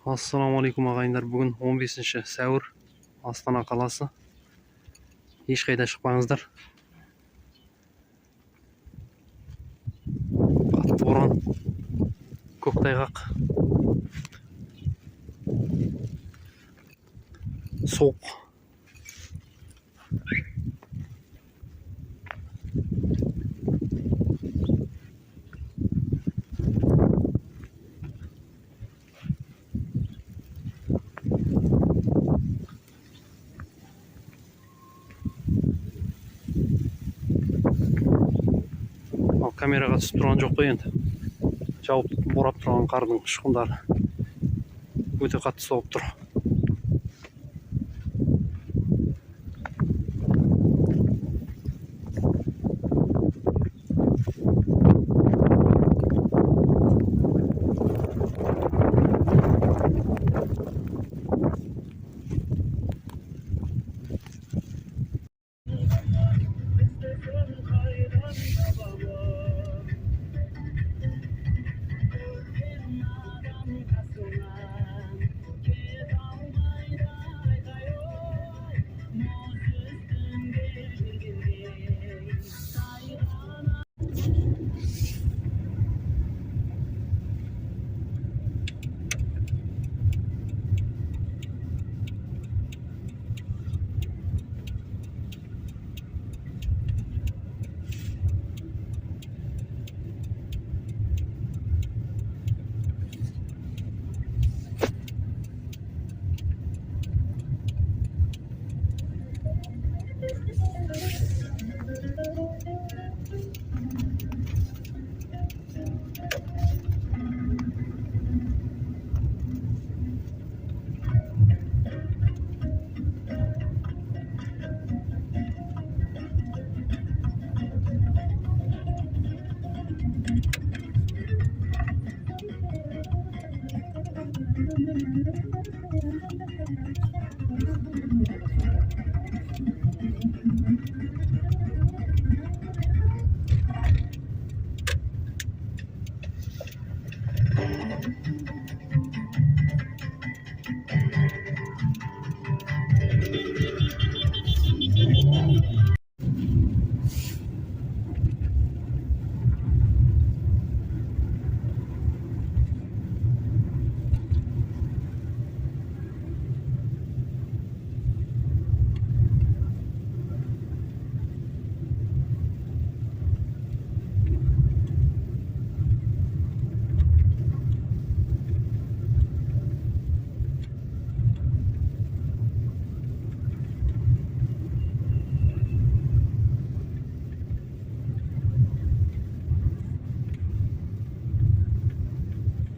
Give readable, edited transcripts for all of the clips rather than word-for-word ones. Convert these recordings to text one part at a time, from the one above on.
Ассалаумағалейкум ағайындар. Бүгін 15 сәуір, Астана қаласы. Ешқайда шықпаңыздар. Қатты боран, көктайғақ, соғық. Камераға түсіп тұрған жоқ қой енді. Жауып борап тұрған қардың ұшқындары өте қатты соғып тұр.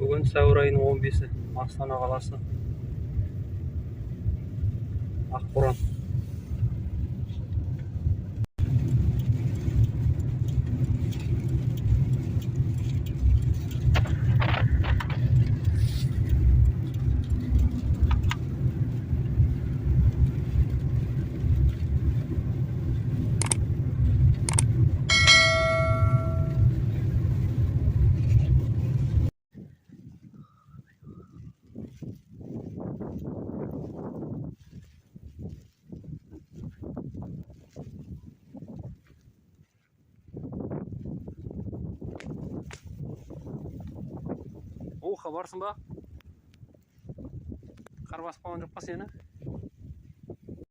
Бүгін сәуір айының 15-і, Астана қаласы. Ақ боран. Оқа барсың ба? Қар басып қалған жоқ па сені?